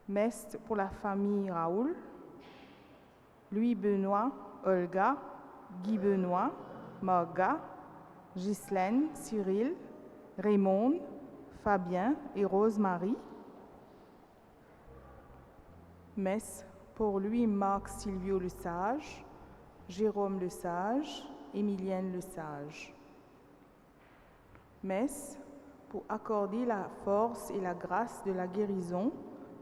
Messe pour la famille Raoul, Louis-Benoît, Olga, Guy-Benoît, Morga, Ghislaine, Cyril, Raymond, Fabien et Rose-Marie. Messe pour Louis-Marc Silvio Lesage, Jérôme Lesage, Émilienne Lesage. Messe pour accorder la force et la grâce de la guérison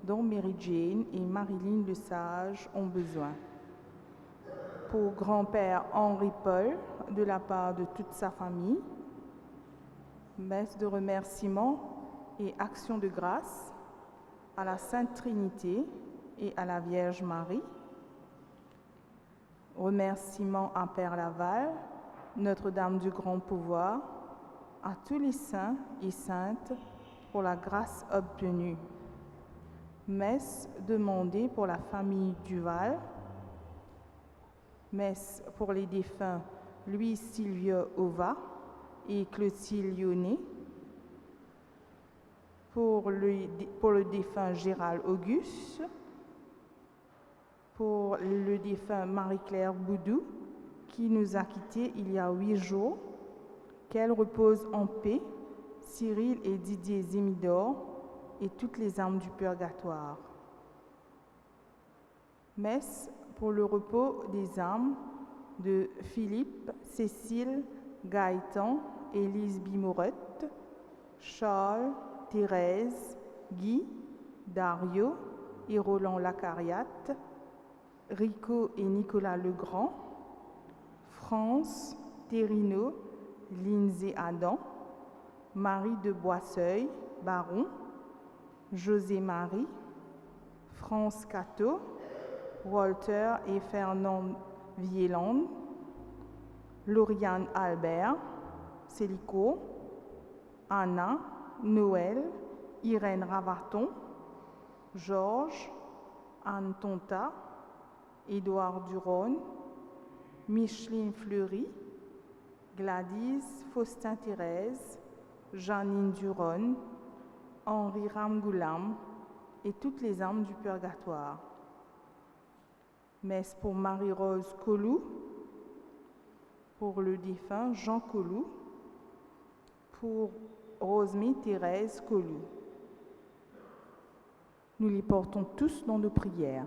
dont Mary-Jane et Marilyn Lesage ont besoin. Pour grand-père Henri-Paul, de la part de toute sa famille. Messe de remerciement et action de grâce à la Sainte Trinité et à la Vierge Marie. Remerciements à Père Laval, Notre-Dame du Grand Pouvoir, à tous les saints et saintes pour la grâce obtenue. Messe demandée pour la famille Duval. Messe pour les défunts Louis Silvio Ova et Clotilde Lyonnais. Pour le défunt Gérald Auguste. Pour le défunt Marie-Claire Boudou, qui nous a quittés il y a 8 jours. Qu'elle repose en paix, Cyril et Didier Zimidor et toutes les âmes du purgatoire. Messe pour le repos des âmes de Philippe, Cécile, Gaëtan, Élise Bimorette, Charles, Thérèse, Guy, Dario et Roland Lacariate, Rico et Nicolas Legrand, France, Terrino, Lindsay Adam, Marie de Boisseuil, Baron, José-Marie, France Cato, Walter et Fernand Vieland, Lauriane Albert, Célico, Anna, Noël, Irène Ravaton, Georges, Anne Tonta, Édouard Duron, Micheline Fleury, Gladys Faustin-Thérèse, Janine Duron, Henri Ramgoulam et toutes les âmes du purgatoire. Messe pour Marie-Rose Colou, pour le défunt Jean Colou, pour Rosemée Thérèse Colou. Nous les portons tous dans nos prières.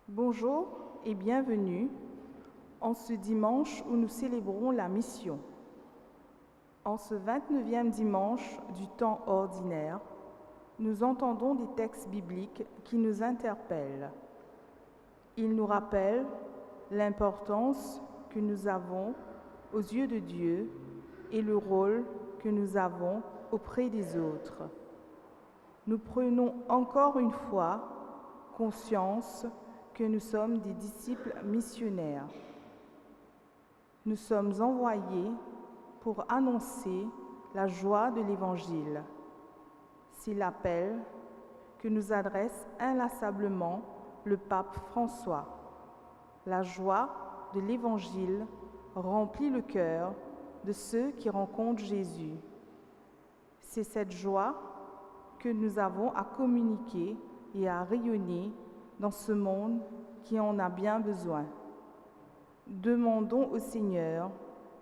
Bonjour et bienvenue en ce dimanche où nous célébrons la mission. En ce 29e dimanche du temps ordinaire, nous entendons des textes bibliques qui nous interpellent. Ils nous rappellent l'importance que nous avons aux yeux de Dieu et le rôle que nous avons auprès des autres. Nous prenons encore une fois conscience que nous sommes des disciples missionnaires. Nous sommes envoyés pour annoncer la joie de l'Évangile. C'est l'appel que nous adresse inlassablement le pape François. La joie de l'Évangile remplit le cœur de ceux qui rencontrent Jésus. C'est cette joie que nous avons à communiquer et à rayonner dans ce monde qui en a bien besoin. Demandons au Seigneur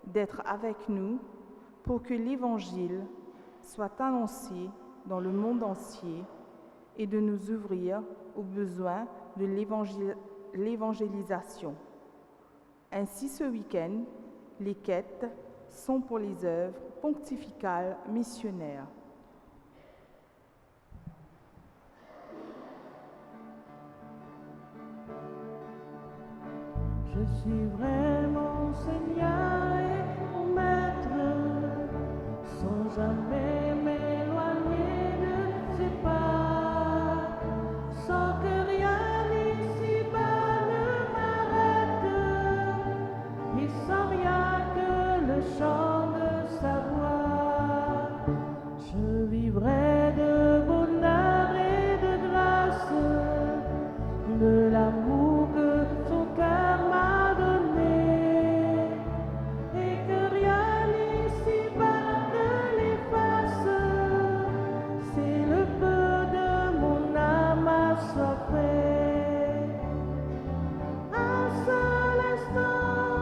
d'être avec nous pour que l'Évangile soit annoncé dans le monde entier et de nous ouvrir aux besoins de l'évangélisation. Ainsi, ce week-end, les quêtes sont pour les œuvres pontificales missionnaires. Je suis vraiment Seigneur et mon Maître, sans jamais m'éloigner de ses pas, sans que rien ici-bas ne m'arrête, et sans rien que le chant de sa voix. Je vivrai de bonheur et de grâce, de l'amour que son cœur m'a donné, et que rien ici-bas ne l'efface. C'est le peu de mon âme assoiffée. Un seul instant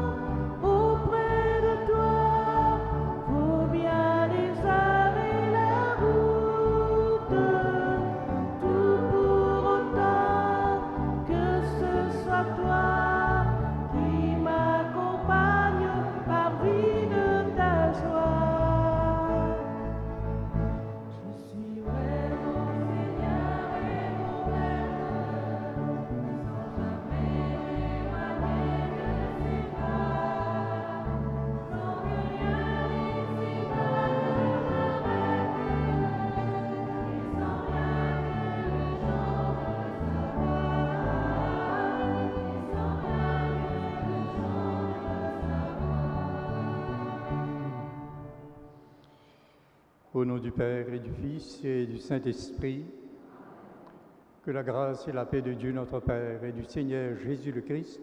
auprès de toi vaut bien les heures et la route. Tout pour autant que ce soit toi qui m'accompagne parmi de ta joie. Je suis vraiment Seigneur et mon Maître, sans jamais m'éloigner de ses pas, sans que rien ici-bas ne m'arrête, et sans rien que le chant de sa voix, et sans rien que le chant de sa voix. Au nom du Père et du Fils et du Saint-Esprit, que la grâce et la paix de Dieu notre Père et du Seigneur Jésus le Christ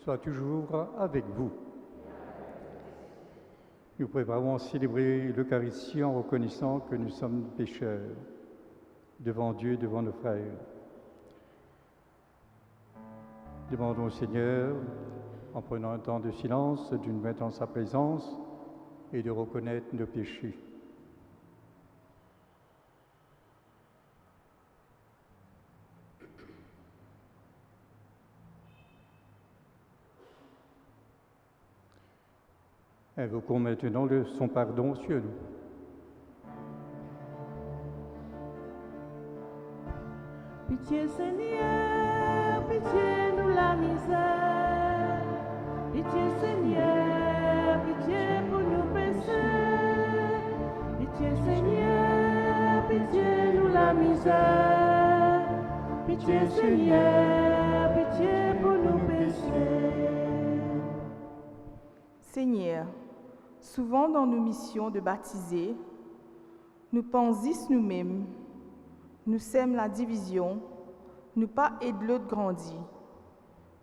soient toujours avec vous. Nous préparons à célébrer l'Eucharistie en reconnaissant que nous sommes pécheurs devant Dieu, devant nos frères. Demandons au Seigneur, en prenant un temps de silence, de nous mettre en sa présence et de reconnaître nos péchés. Invoquons maintenant son pardon sur nous. Pitié Seigneur, pitié nous la misère. Pitié Seigneur, pitié pour nous péchés. Pitié Seigneur, pitié nous la misère. Pitié Seigneur, pitié pour nous péchés. Seigneur, souvent dans nos missions de baptiser, nous pensons nous-mêmes, nous sèmes la division, nous pas aide l'autre grandit,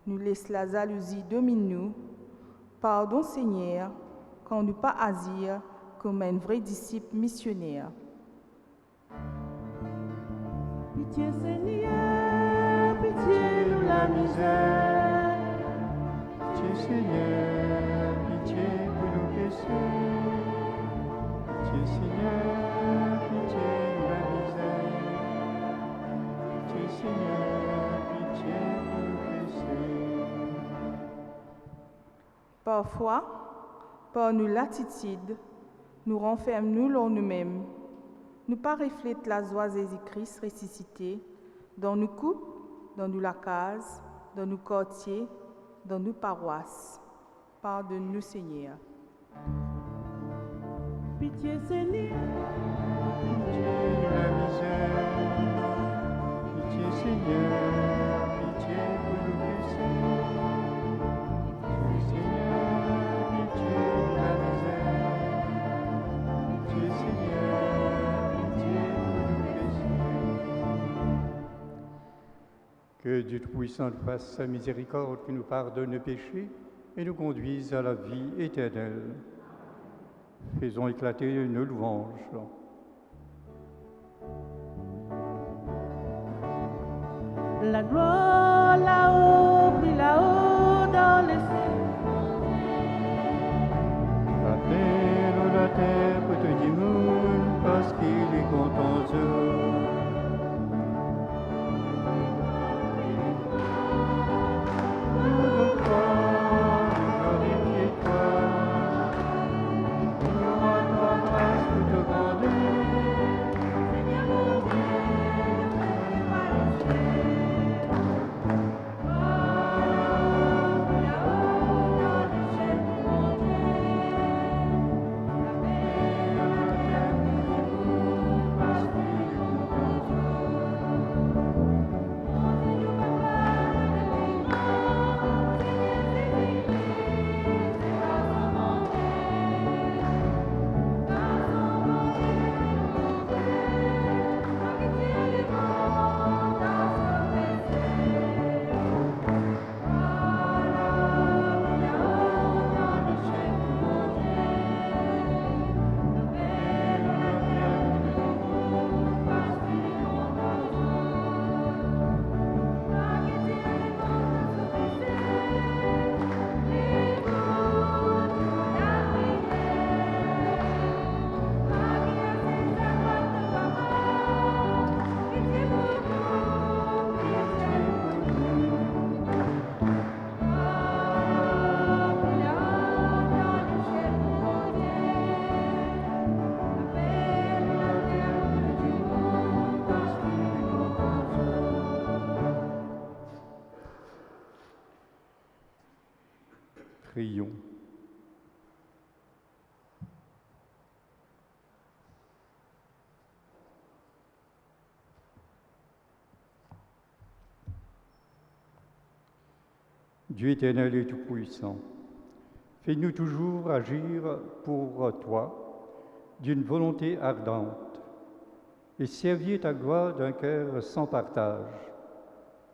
nous laisse la jalousie domine nous. Pardon Seigneur, quand nous pas agir comme un vrai disciple missionnaire. Pitié Seigneur, pitié nous la misère. Pitié Seigneur, pitié pour nos péchés. Pitié Seigneur, pitié nous la misère. Pitié Seigneur, pitié pour nos péchés. Parfois, par nos latitudes, nous renfermons-nous en nous-mêmes. Nous pas reflète la joie de Jésus-Christ ressuscité dans nos couples, dans nos cases, dans nos quartiers, dans nos paroisses. Pardonne-nous, Seigneur. Pitié Seigneur, Pitié de la misère. Pitié Seigneur, pitié pour nos péchés. Pitié Seigneur, pitié de la misère. Pitié Seigneur, pitié pour nos péchés. Que Dieu Tout-Puissant nous fasse sa miséricorde, qui nous pardonne nos péchés et nous conduise à la vie éternelle. Faisons éclater nos louanges. la gloire là-haut, puis là-haut dans les cieux. La terre, la terre, pour tout le monde, parce qu'il est content. Prions. Dieu éternel et tout-puissant, fais-nous toujours agir pour toi d'une volonté ardente et servir ta gloire d'un cœur sans partage.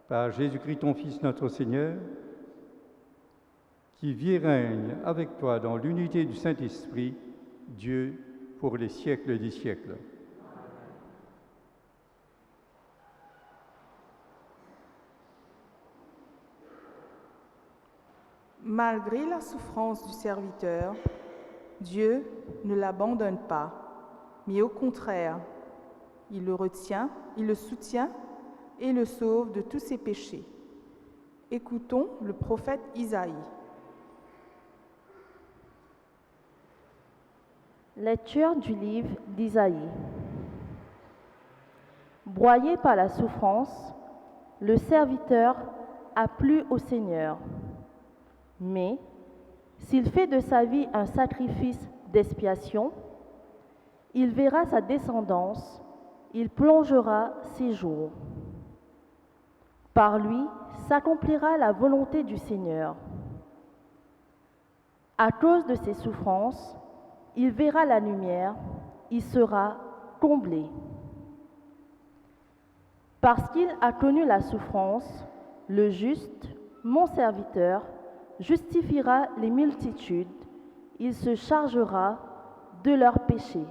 Par Jésus-Christ, ton Fils, notre Seigneur, qui vit et règne avec toi dans l'unité du Saint-Esprit, Dieu, pour les siècles des siècles. Malgré la souffrance du serviteur, Dieu ne l'abandonne pas, mais au contraire, il le retient, il le soutient et le sauve de tous ses péchés. Écoutons le prophète Isaïe. Lecture du livre d'Isaïe. Broyé par la souffrance, le serviteur a plu au Seigneur. Mais s'il fait de sa vie un sacrifice d'expiation, il verra sa descendance, il prolongera ses jours. Par lui s'accomplira la volonté du Seigneur. À cause de ses souffrances, il verra la lumière, il sera comblé. Parce qu'il a connu la souffrance, le juste, mon serviteur, justifiera les multitudes, il se chargera de leurs péchés.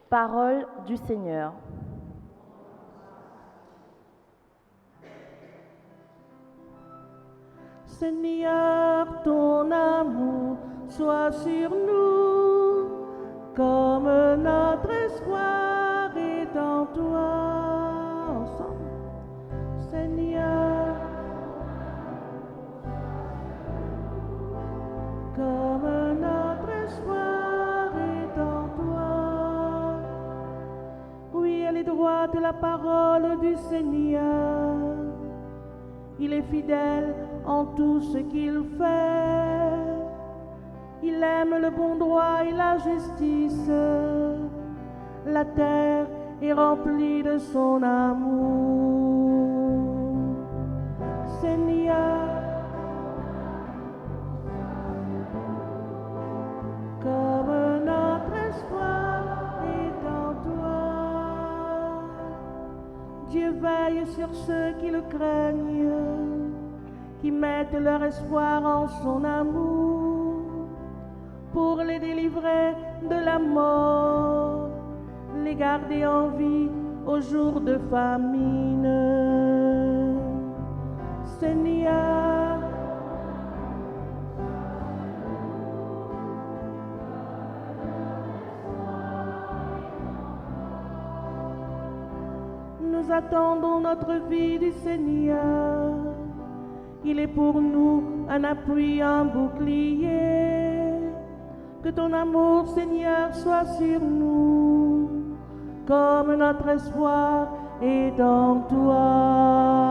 Parole du Seigneur. Seigneur, ton amour soit sur nous, comme notre espoir est en toi. Ensemble. Seigneur, comme notre espoir est en toi. Oui, elle est droite la parole du Seigneur. Il est fidèle en tout ce qu'il fait. Il aime le bon droit et la justice. La terre est remplie de son amour. Seigneur, comme notre espoir est en toi. Dieu veille sur ceux qui le craignent, qui mettent leur espoir en son amour, pour les délivrer de la mort, les garder en vie au jour de famine. Seigneur, nous attendons notre vie du Seigneur. Il est pour nous un appui, un bouclier. Que ton amour, Seigneur, soit sur nous, comme notre espoir est en toi.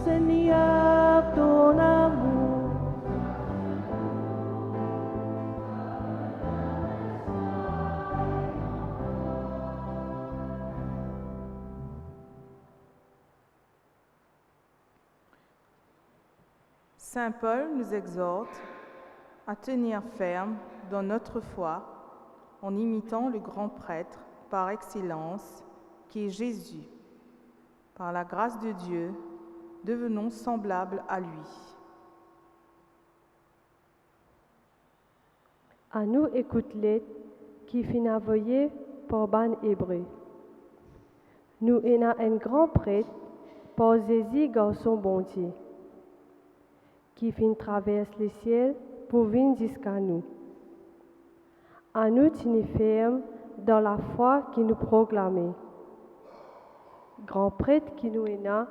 Seigneur, ton amour. Saint Paul nous exhorte à tenir ferme dans notre foi en imitant le grand prêtre par excellence qui est Jésus. Par la grâce de Dieu, devenons semblables à lui. À nous écoute-les qui fin envoyé par ban hébreu. Nous avons un grand prêtre par Jésus garçon bon Dieu, qui fin traverse les ciels pour venir jusqu'à nous. À nous tenir ferme dans la foi qui nous proclame. Grand prêtre qui nous est là,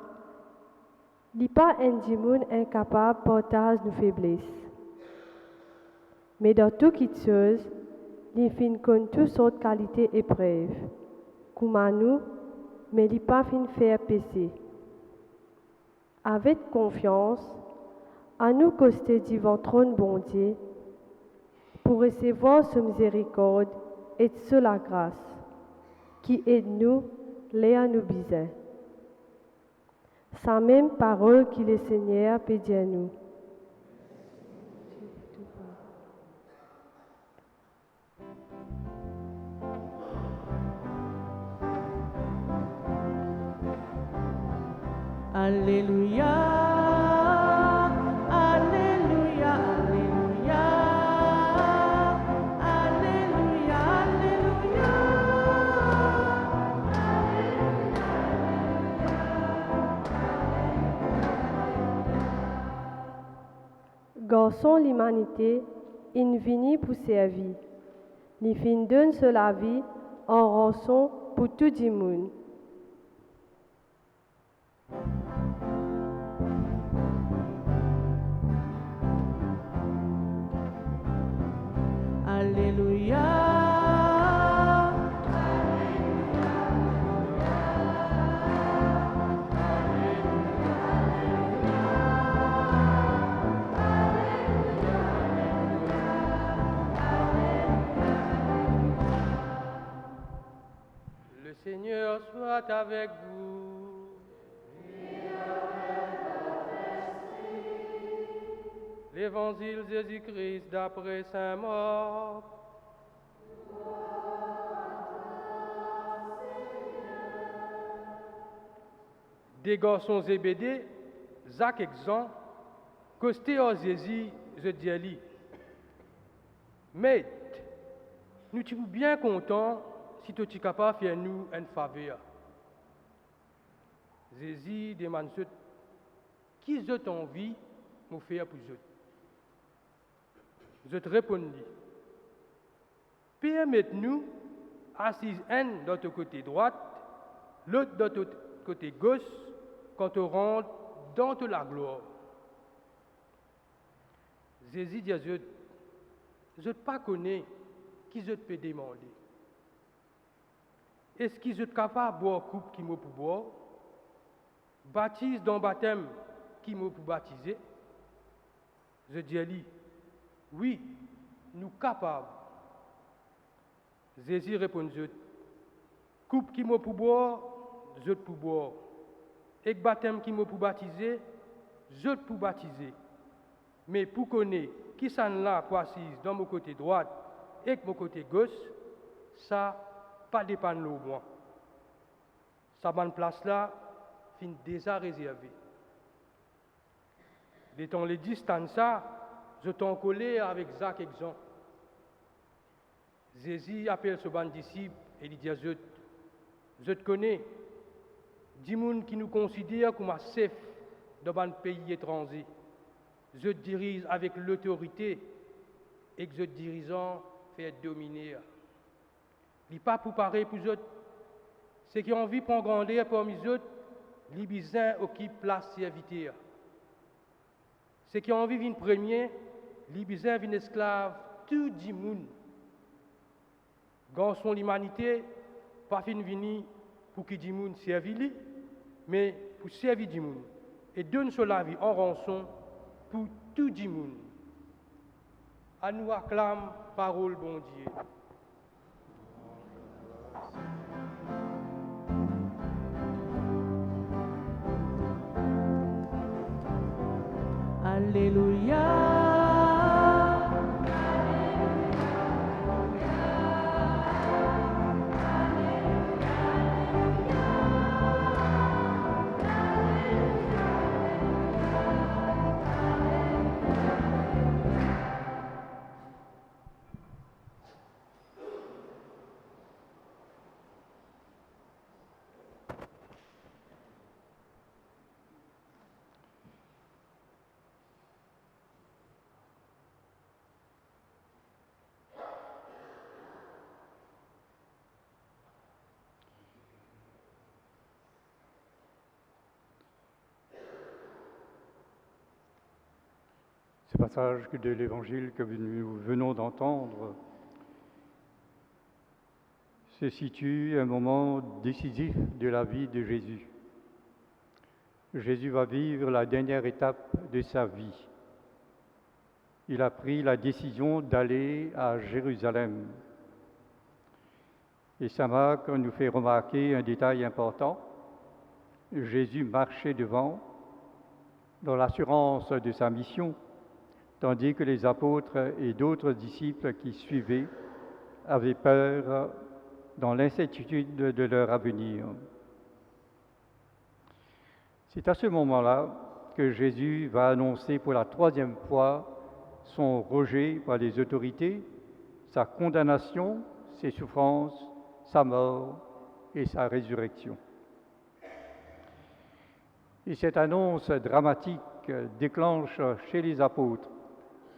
n'est pas un démon incapable de partager nos faiblesses. Mais dans toute chose, il fin connaît toutes sortes de qualités et preuves, comme à nous, mais il pas fin faire pécher. Avec confiance, à nous coster devant trône bon Dieu, pour recevoir sa miséricorde et la grâce, qui aide nous, les à nous besoin. Sa même parole qui le Seigneur peut dire à nous. Alléluia, Alléluia, Alléluia, Alléluia, Alléluia. Garçon l'humanité, il vini pour servir. Il fin donne sur la vie en rançon pour tout le monde. Alléluia, Le Seigneur soit avec vous. L'Évangile Jésus-Christ d'après Saint Marc. Des garçons Zébédée, Jacques et Jean, costé à Jésus, je dis à lui, Maître, nous sommes bien contents si tu es capable de faire nous une faveur. Jésus demande qui vous envie de faire pour vous. Je te répondis, permettez-nous, assis un de notre côté droite, l'autre de notre côté gauche, quand on rentre dans toute la gloire. Jésus dit à eux, je ne pas connais qui je peux demander. Est-ce qu'ils sont capables de boire coupe qui m'a pour boire, baptise dans le baptême qui m'a pour baptiser? Je dis à lui, oui, nous capables. Jésus répond, coupe qui m'a pour boire, je pour boire. Et baptême qui m'a pour baptiser, je pour baptiser. Mais pour connaître qui s'en là pour assise dans mon côté droit et mon côté gauche, ça pas dépend de moi. Sa bonne place là, fin déjà réservée. Dans les distances, je t'en collé avec Jacques et Jean. Jésus appelle ce bon disciple et il dit à je te connais, dis monde qui nous considère comme un chef dans un pays étranger. Je te dirige avec l'autorité et que je te dirigeant fait dominer. Il n'est pas pour parler pour eux. Ceux qui ont envie de prendre grandeur parmi eux, les bisins occupent place serviteur. Ceux qui ont envie de venir premier, les bisins viennent esclaves, tout le monde. Garçon l'humanité, pas fin venir pour que le monde serve, mais pour servir le monde. Et donne sur la vie en rançon pour tout le monde. À nous acclame parole bon Dieu. Alléluia, Ce passage de l'Évangile que nous venons d'entendre se situe à un moment décisif de la vie de Jésus. Jésus va vivre la dernière étape de sa vie. Il a pris la décision d'aller à Jérusalem. Et Saint Marc nous fait remarquer un détail important. Jésus marchait devant dans l'assurance de sa mission, tandis que les apôtres et d'autres disciples qui suivaient avaient peur dans l'incertitude de leur avenir. C'est à ce moment-là que Jésus va annoncer pour la 3e fois son rejet par les autorités, sa condamnation, ses souffrances, sa mort et sa résurrection. Et cette annonce dramatique déclenche chez les apôtres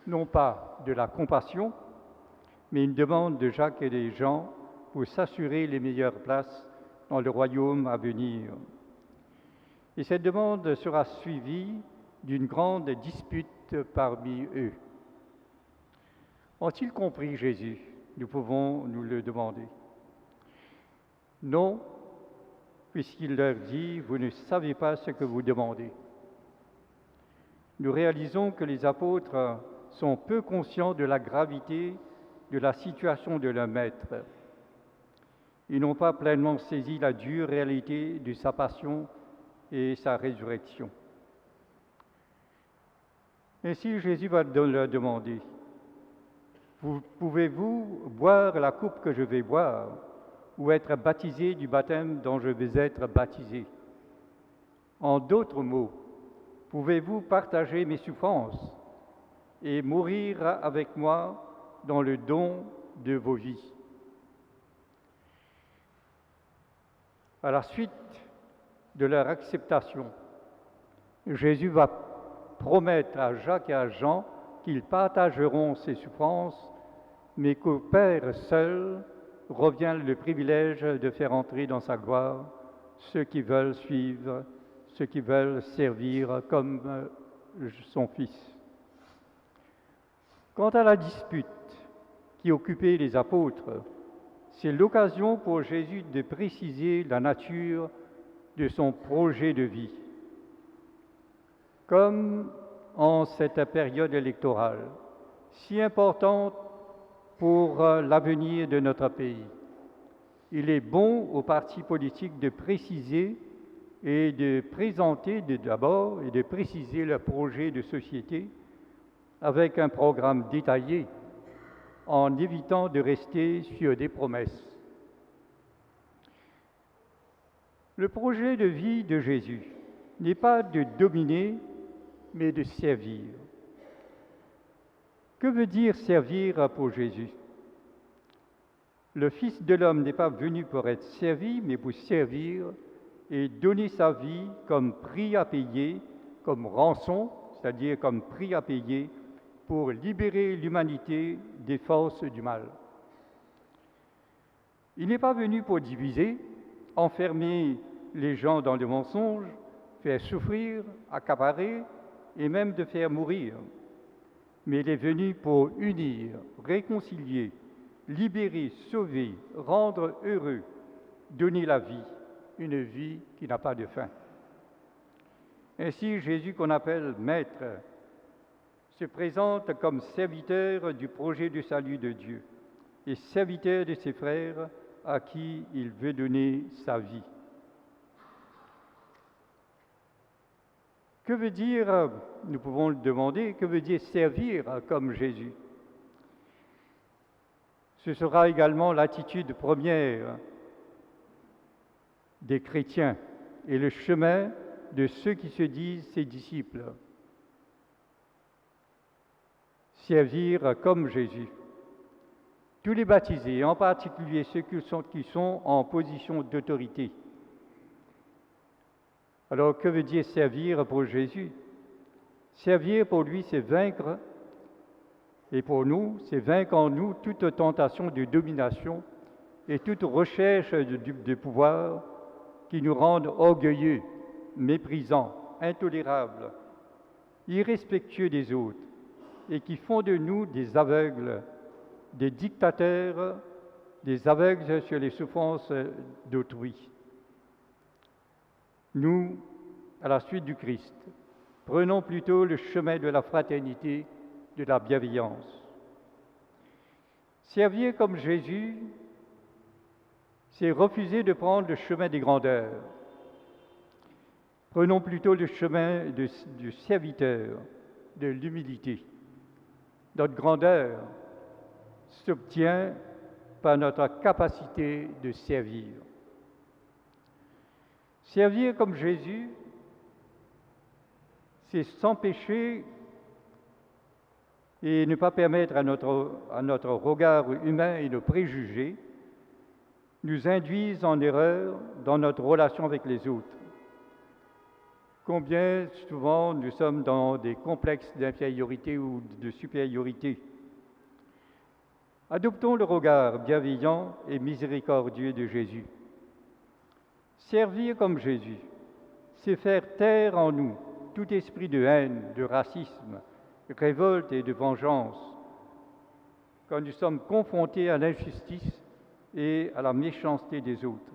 non pas de la compassion, mais une demande de Jacques et des Jean pour s'assurer les meilleures places dans le royaume à venir. Et cette demande sera suivie d'une grande dispute parmi eux. Ont-ils compris Jésus? Nous pouvons nous le demander. Non, puisqu'il leur dit, vous ne savez pas ce que vous demandez. Nous réalisons que les apôtres sont peu conscients de la gravité de la situation de leur maître. Ils n'ont pas pleinement saisi la dure réalité de sa passion et sa résurrection. Ainsi, Jésus va leur demander, pouvez-vous boire la coupe que je vais boire ou être baptisé du baptême dont je vais être baptisé? En d'autres mots, pouvez-vous partager mes souffrances et mourir avec moi dans le don de vos vies? À la suite de leur acceptation, Jésus va promettre à Jacques et à Jean qu'ils partageront ses souffrances, mais qu'au Père seul revient le privilège de faire entrer dans sa gloire ceux qui veulent suivre, ceux qui veulent servir comme son Fils. Quant à la dispute qui occupait les apôtres, c'est l'occasion pour Jésus de préciser la nature de son projet de vie. Comme en cette période électorale, si importante pour l'avenir de notre pays, il est bon aux partis politiques de préciser et de présenter d'abord et de préciser leur projet de société avec un programme détaillé, en évitant de rester sur des promesses. Le projet de vie de Jésus n'est pas de dominer, mais de servir. Que veut dire servir pour Jésus? Le Fils de l'homme n'est pas venu pour être servi, mais pour servir et donner sa vie comme prix à payer, comme rançon, c'est-à-dire comme prix à payer, pour libérer l'humanité des forces du mal. Il n'est pas venu pour diviser, enfermer les gens dans le mensonge, faire souffrir, accaparer et même de faire mourir. Mais il est venu pour unir, réconcilier, libérer, sauver, rendre heureux, donner la vie, une vie qui n'a pas de fin. Ainsi, Jésus, qu'on appelle Maître, se présente comme serviteur du projet de salut de Dieu et serviteur de ses frères à qui il veut donner sa vie. Que veut dire, nous pouvons le demander, que veut dire servir comme Jésus? Ce sera également l'attitude première des chrétiens et le chemin de ceux qui se disent ses disciples. Servir comme Jésus. Tous les baptisés, en particulier ceux qui sont en position d'autorité. Alors, que veut dire servir pour Jésus? Servir pour lui, c'est vaincre, et pour nous, c'est vaincre en nous toute tentation de domination et toute recherche de pouvoir qui nous rendent orgueilleux, méprisants, intolérables, irrespectueux des autres, et qui font de nous des aveugles, des dictateurs, des aveugles sur les souffrances d'autrui. Nous, à la suite du Christ. Prenons plutôt le chemin de la fraternité, de la bienveillance. Servir comme Jésus, c'est refuser de prendre le chemin des grandeurs. Prenons plutôt le chemin du serviteur, de l'humilité. Notre grandeur s'obtient par notre capacité de servir. Servir comme Jésus, c'est s'empêcher et ne pas permettre à notre regard humain et nos préjugés nous induisent en erreur dans notre relation avec les autres. Combien souvent nous sommes dans des complexes d'infériorité ou de supériorité. Adoptons le regard bienveillant et miséricordieux de Jésus. Servir comme Jésus, c'est faire taire en nous tout esprit de haine, de racisme, de révolte et de vengeance, quand nous sommes confrontés à l'injustice et à la méchanceté des autres.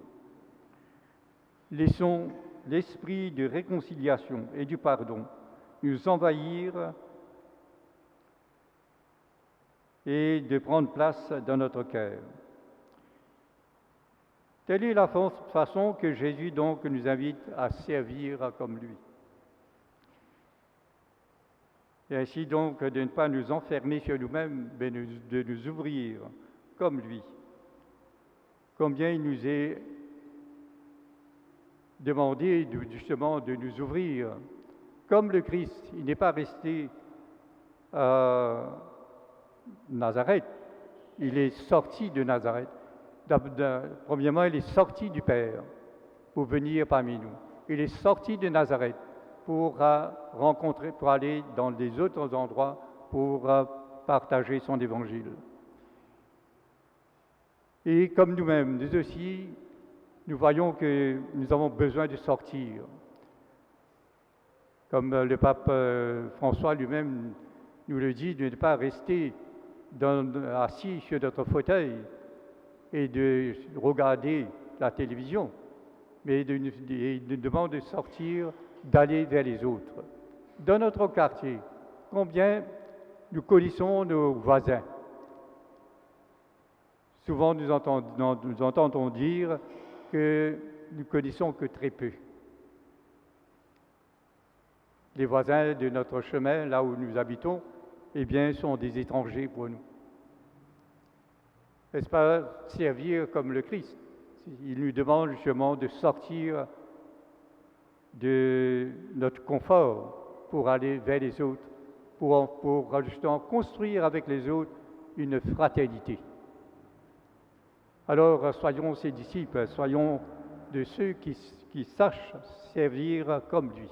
Laissons l'esprit de réconciliation et du pardon nous envahir et de prendre place dans notre cœur. Telle est la façon que Jésus donc nous invite à servir comme lui. Et ainsi donc de ne pas nous enfermer sur nous-mêmes, mais de nous ouvrir comme lui. Combien il nous est demandé justement de nous ouvrir comme le Christ. Il n'est pas resté à Nazareth, il est sorti de Nazareth. Premièrement, il est sorti du Père pour venir parmi nous. Il est sorti de Nazareth pour aller dans des autres endroits pour partager son évangile. Et comme nous-mêmes, nous aussi, nous voyons que nous avons besoin de sortir. Comme le pape François lui-même nous le dit, de ne pas rester assis sur notre fauteuil et de regarder la télévision, mais il nous demande de sortir, d'aller vers les autres. Dans notre quartier, combien nous connaissons nos voisins? Souvent nous entendons dire que nous connaissons que très peu. Les voisins de notre chemin, là où nous habitons, eh bien, sont des étrangers pour nous. N'est-ce pas servir comme le Christ? Il nous demande justement de sortir de notre confort pour aller vers les autres, pour justement construire avec les autres une fraternité. Alors, soyons ses disciples, soyons de ceux qui sachent servir comme lui.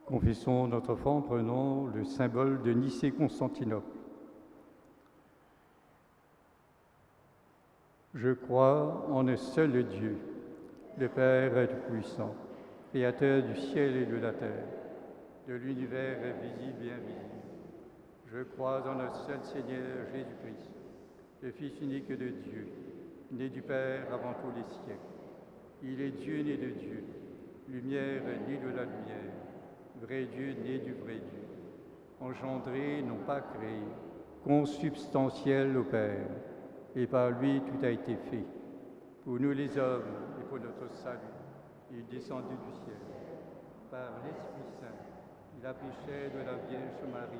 Confessons notre foi en prenant le symbole de Nicée-Constantinople. Je crois en un seul Dieu, le Père Tout-Puissant, Créateur du ciel et de la terre, de l'univers visible et invisible. Je crois en un seul Seigneur Jésus-Christ, le Fils unique de Dieu, né du Père avant tous les siècles. Il est Dieu né de Dieu, lumière née de la lumière, vrai Dieu né du vrai Dieu, engendré, non pas créé, consubstantiel au Père, et par lui tout a été fait. Pour nous les hommes et pour notre salut, il est descendu du ciel. Par l'Esprit Saint, il a péché de la Vierge Marie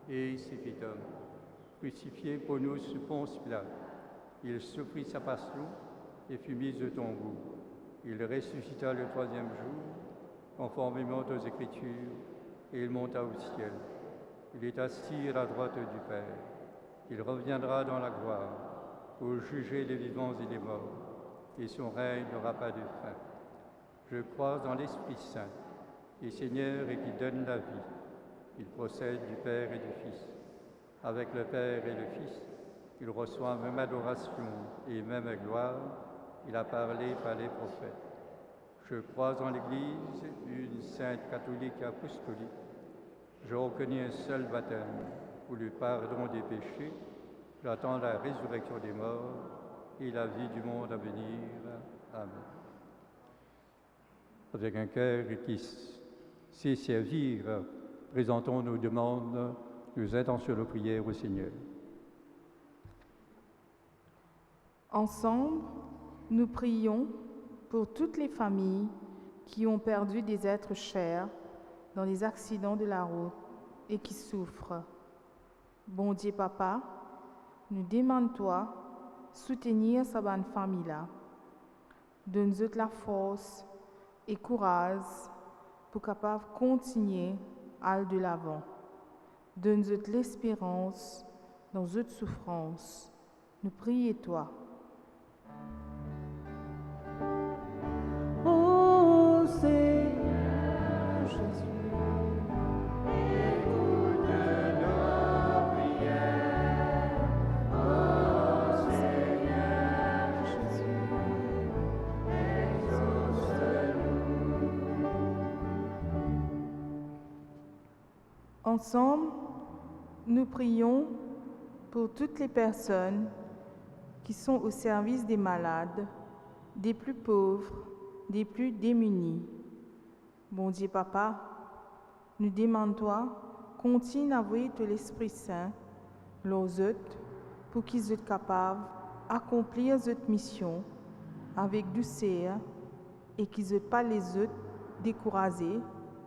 et il s'est fait homme. Crucifié pour nous sous Ponce Pilate, il souffrit sa passion et fut mis au tombeau. Il ressuscita le troisième jour, conformément aux Écritures, et il monta au ciel. Il est assis à la droite du Père. Il reviendra dans la gloire pour juger les vivants et les morts, et son règne n'aura pas de fin. Je crois en l'Esprit Saint, et Seigneur et qui donne la vie. Il procède du Père et du Fils. Avec le Père et le Fils, il reçoit même adoration et même gloire. Il a parlé par les prophètes. Je crois en l'Église, une sainte catholique apostolique. Je reconnais un seul baptême pour le pardon des péchés. J'attends la résurrection des morts et la vie du monde à venir. Amen. Avec un cœur qui sait servir, présentons nos demandes, nos intentions de prière au Seigneur. Ensemble, nous prions pour toutes les familles qui ont perdu des êtres chers dans les accidents de la route et qui souffrent. Bon Dieu Papa, nous demandons-toi soutenir sa bonne famille-là. Donne-nous la force et courage pour capable continuer à aller de l'avant. Donne-nous l'espérance dans notre souffrance. Nous prions toi. Ô Seigneur Jésus, écoute nos prières. Ô Seigneur Jésus, exauce-nous. Ensemble, nous prions pour toutes les personnes qui sont au service des malades, des plus pauvres, des plus démunis. Bon Dieu Papa, nous demandons-toi, continue à envoyer de l'Esprit Saint, leurs autres, pour qu'ils soient capables d'accomplir cette mission avec douceur et qu'ils ne soient pas les autres découragés,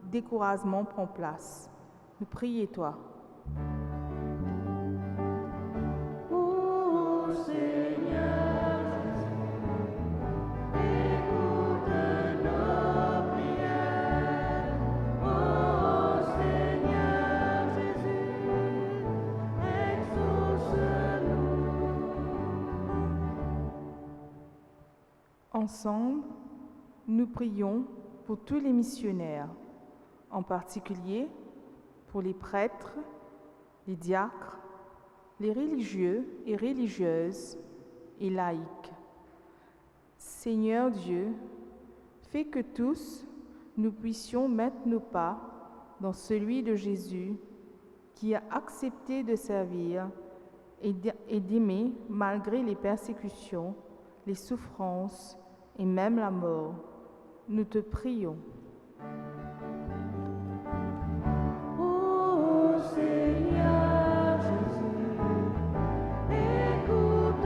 découragement prend place. Nous prions toi. Ô Seigneur Jésus, écoute nos prières. Ô Seigneur Jésus, exauce-nous. Ensemble, nous prions pour tous les missionnaires, en particulier pour les prêtres, les diacres, les religieux et religieuses et laïcs. Seigneur Dieu, fais que tous nous puissions mettre nos pas dans celui de Jésus qui a accepté de servir et d'aimer malgré les persécutions, les souffrances et même la mort. Nous te prions. Ô Seigneur Jésus, écoute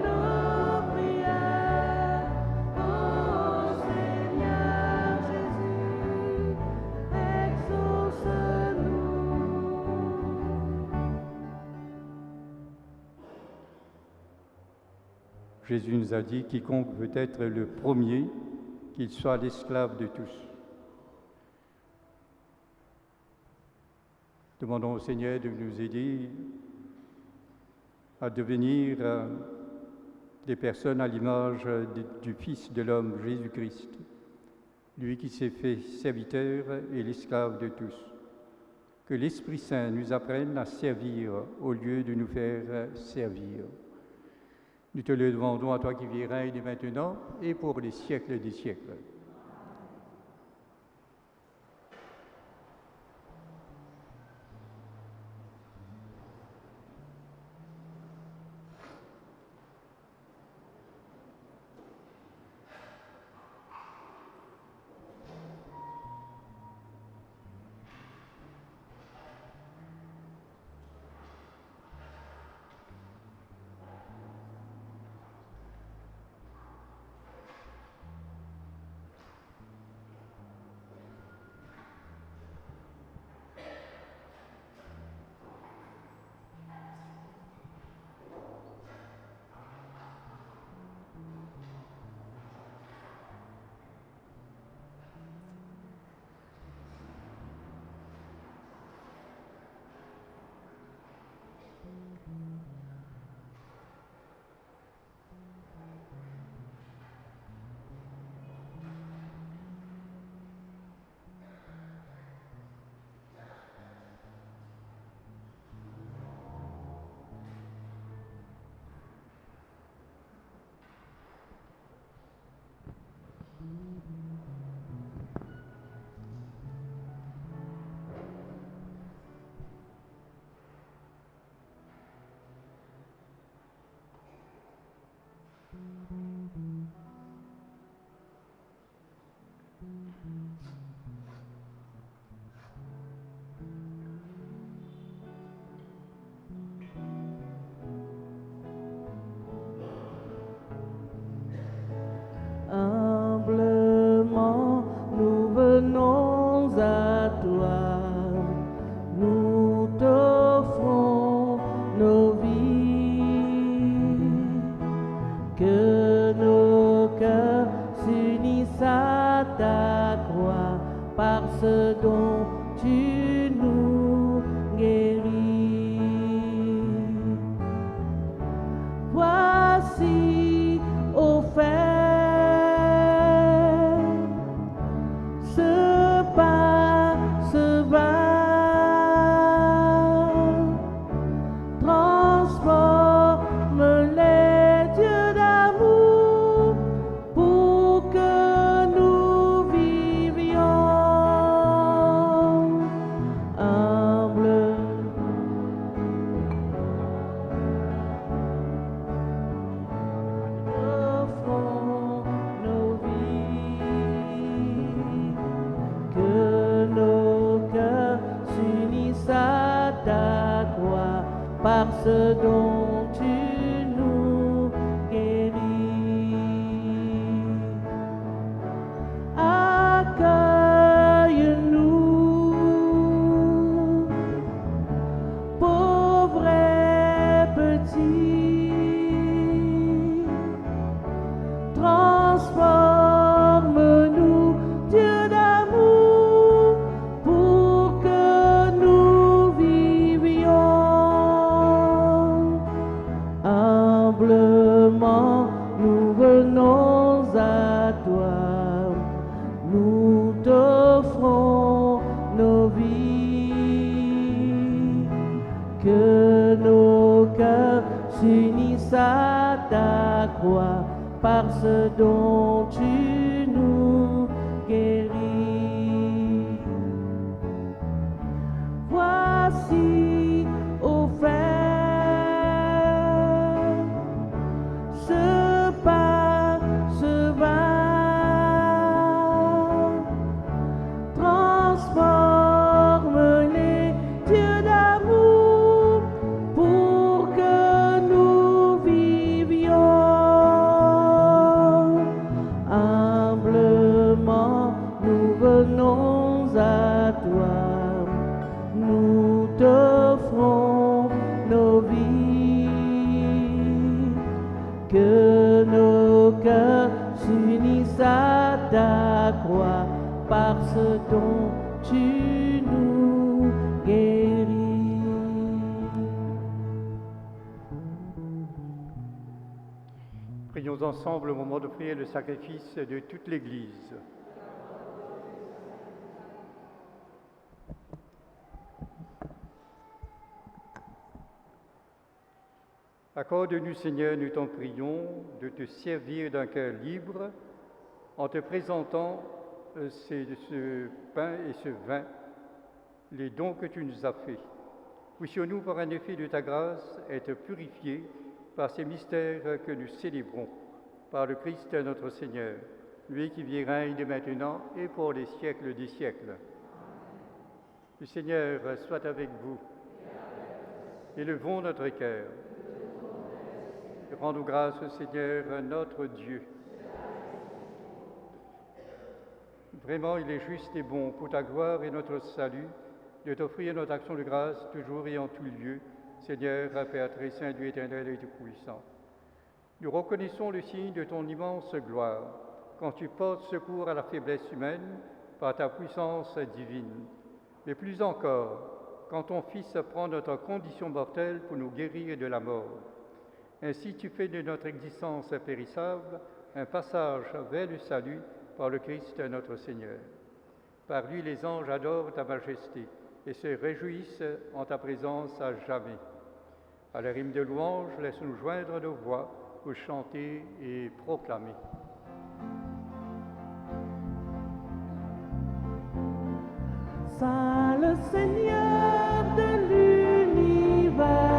nos prières. Ô Seigneur Jésus, exauce-nous. Jésus nous a dit, quiconque veut être le premier, qu'il soit l'esclave de tous. Demandons au Seigneur de nous aider à devenir des personnes à l'image du Fils de l'homme, Jésus-Christ, lui qui s'est fait serviteur et l'esclave de tous. Que l'Esprit Saint nous apprenne à servir au lieu de nous faire servir. Nous te le demandons à toi qui vis et règnes maintenant et pour les siècles des siècles. Humblement, nous venons à toi, nous t'offrons nos vies, que nos cœurs s'unissent à ta croix par ce dont tu nous guéris. Voici offert ce pain, ce vin, transforme-les, Dieu d'amour, pour que nous vivions humbles. Offrons nos vies, que nos cœurs s'unissent à ta croix par ce dont tu nous guéris. Accueille-nous, pauvres et petits, transforme-nous, Dieu d'amour, pour que nous vivions humblement. Nous venons à toi, nous t'offrons nos vies, que nos cœurs s'unissent à ta croix par ce dont tu nous guéris. Voici offert ce pain, ce vin, transforme-les, Dieu d'amour, pour que nous vivions humblement. Nous venons à toi, nous t'offrons nos vies, que nos cœurs s'unissent à ta croix par ce dont tu nous guéris. Prions ensemble au moment d'offrir le sacrifice de toute l'Église. Accorde-nous, Seigneur, nous t'en prions, de te servir d'un cœur libre en te présentant ce pain et ce vin, les dons que tu nous as faits. Puissions-nous, par un effet de ta grâce, être purifiés par ces mystères que nous célébrons, par le Christ notre Seigneur, lui qui vit et règne maintenant et pour les siècles des siècles. Le Seigneur soit avec vous. Élevons notre cœur. Rendons grâce au Seigneur notre Dieu. Vraiment, il est juste et bon pour ta gloire et notre salut de t'offrir notre action de grâce toujours et en tout lieu, Seigneur, Père très saint, Dieu éternel et tout-puissant. Nous reconnaissons le signe de ton immense gloire quand tu portes secours à la faiblesse humaine par ta puissance divine. Mais plus encore, quand ton Fils prend notre condition mortelle pour nous guérir de la mort. Ainsi tu fais de notre existence périssable un passage vers le salut par le Christ notre Seigneur. Par lui les anges adorent ta majesté et se réjouissent en ta présence à jamais. À la rime de louange, laisse-nous joindre nos voix pour chanter et proclamer. Saint le Seigneur de l'univers.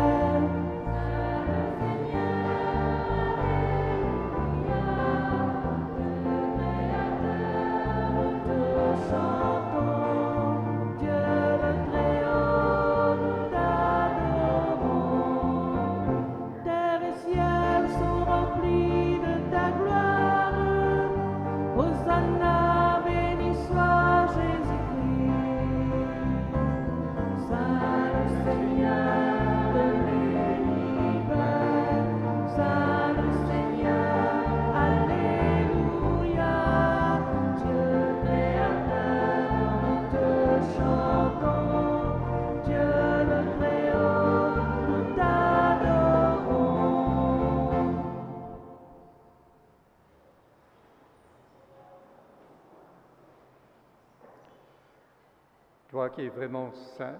Toi qui es vraiment saint,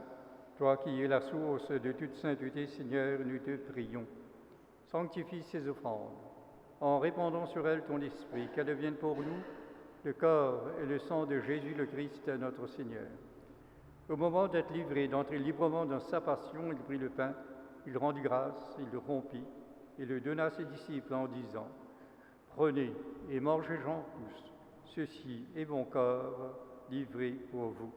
toi qui es la source de toute sainteté, Seigneur, nous te prions. Sanctifie ces offrandes, en répandant sur elles ton esprit, qu'elles deviennent pour nous le corps et le sang de Jésus le Christ, notre Seigneur. Au moment d'être livré, d'entrer librement dans sa passion, il prit le pain, il rendit grâce, il le rompit et le donna à ses disciples en disant : Prenez et mangez-en tous, ceci est mon corps livré pour vous.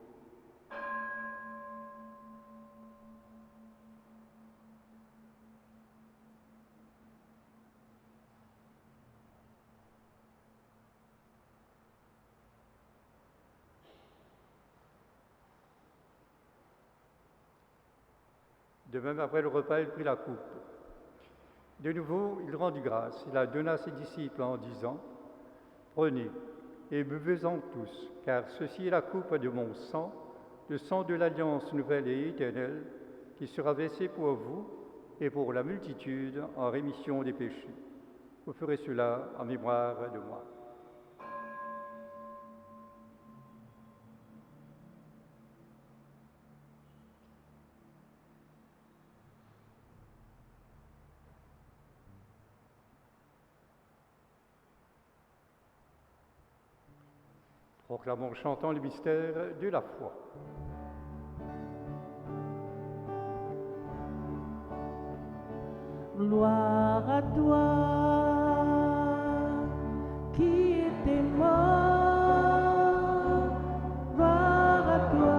De même, après le repas, il prit la coupe. De nouveau, il rendit grâce. Il la donna à ses disciples en disant : Prenez et buvez-en tous, car ceci est la coupe de mon sang, le sang de l'alliance nouvelle et éternelle, qui sera versé pour vous et pour la multitude en rémission des péchés. Vous ferez cela en mémoire de moi. Proclamons, chantant le mystère de la foi. Gloire à toi qui étais mort, gloire à toi,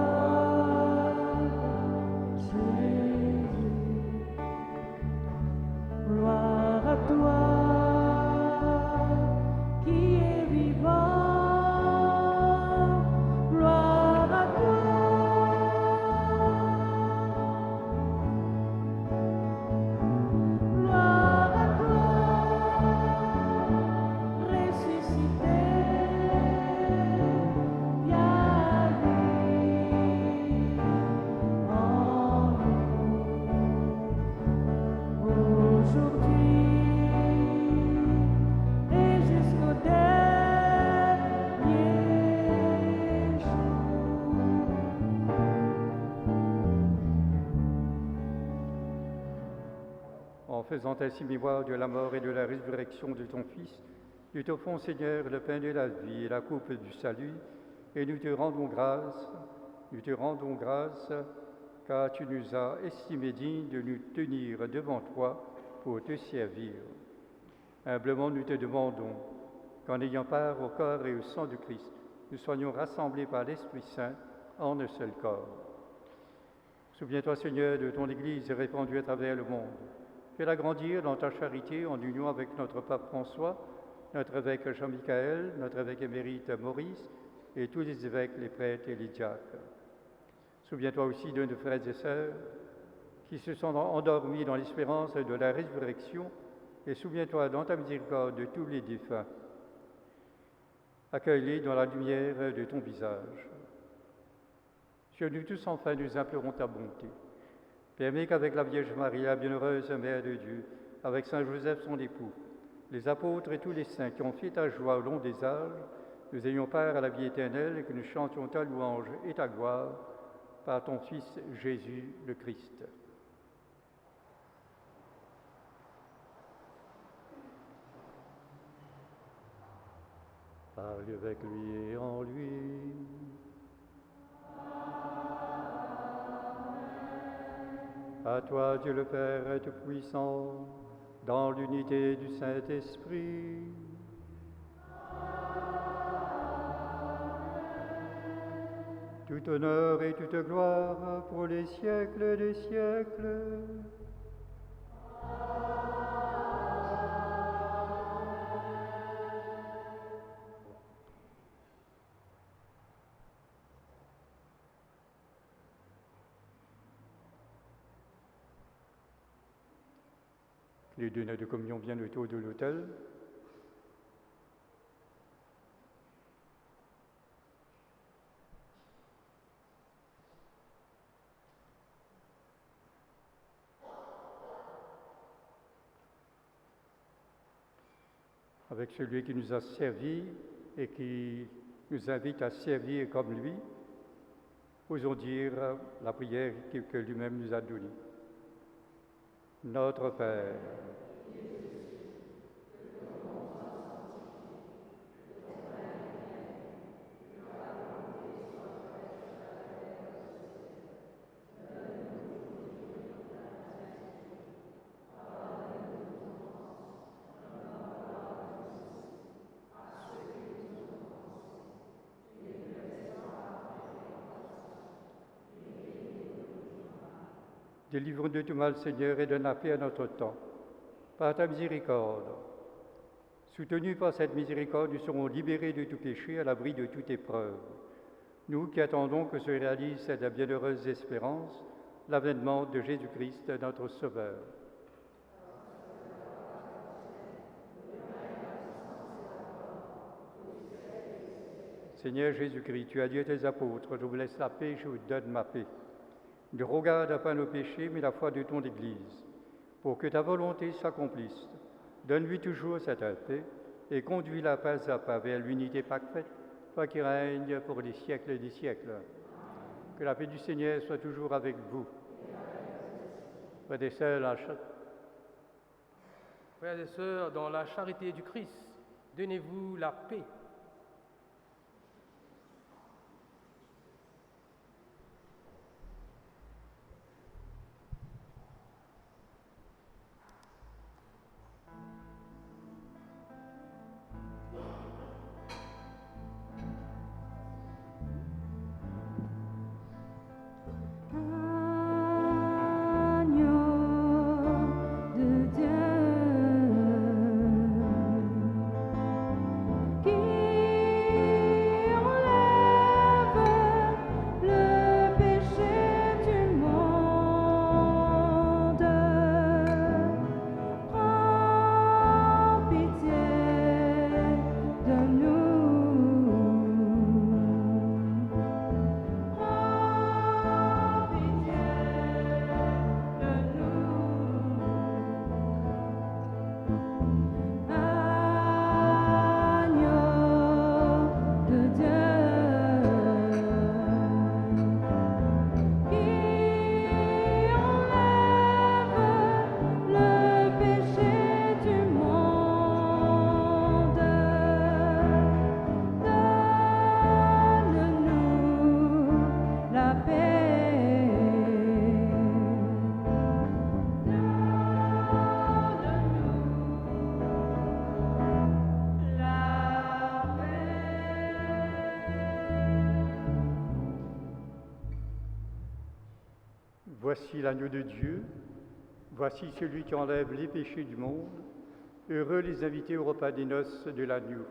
Jésus, gloire à toi qui es vivant. Ressuscité. En faisant ainsi mémoire de la mort et de la résurrection de ton Fils, nous t'offrons, Seigneur, le pain de la vie et la coupe du salut, et nous te rendons grâce, car tu nous as estimés dignes de nous tenir devant toi pour te servir. Humblement, nous te demandons qu'en ayant part au corps et au sang du Christ, nous soyons rassemblés par l'Esprit Saint en un seul corps. Souviens-toi, Seigneur, de ton Église répandue à travers le monde. Fais-la grandir dans ta charité en union avec notre pape François, notre évêque Jean-Michel, notre évêque émérite Maurice et tous les évêques, les prêtres et les diacres. Souviens-toi aussi de nos frères et sœurs qui se sont endormis dans l'espérance de la résurrection, et souviens-toi dans ta miséricorde de tous les défunts. Accueille-les dans la lumière de ton visage. Sur nous tous, enfin, nous implorons ta bonté. Permets qu'avec la Vierge Marie, la bienheureuse Mère de Dieu, avec Saint Joseph son époux, les apôtres et tous les saints qui ont fait ta joie au long des âges, nous ayons part à la vie éternelle et que nous chantions ta louange et ta gloire par ton Fils Jésus le Christ. Parle avec lui et en lui. À toi, Dieu le Père Tout-Puissant, dans l'unité du Saint-Esprit. Tout honneur et toute gloire pour les siècles des siècles. Les donneurs de communion viennent autour de l'autel. Avec celui qui nous a servi et qui nous invite à servir comme lui, osons dire la prière que lui-même nous a donnée. Notre Père, délivre-nous de tout mal, Seigneur, et donne la paix à notre temps. Par ta miséricorde, soutenus par cette miséricorde, nous serons libérés de tout péché, à l'abri de toute épreuve. Nous qui attendons que se réalise cette bienheureuse espérance, l'avènement de Jésus-Christ, notre Sauveur. Seigneur Jésus-Christ, tu as dit à tes apôtres, je vous laisse la paix, je vous donne ma paix. Ne regarde pas nos péchés, mais la foi de ton Église, pour que ta volonté s'accomplisse. Donne-lui toujours cette paix et conduis-la pas à pas vers l'unité parfaite, toi qui règnes pour les siècles des siècles. Que la paix du Seigneur soit toujours avec vous. Frères et sœurs, dans la charité du Christ, donnez-vous la paix. Qui Voici l'agneau de Dieu, voici celui qui enlève les péchés du monde. Heureux les invités au repas des noces de l'agneau.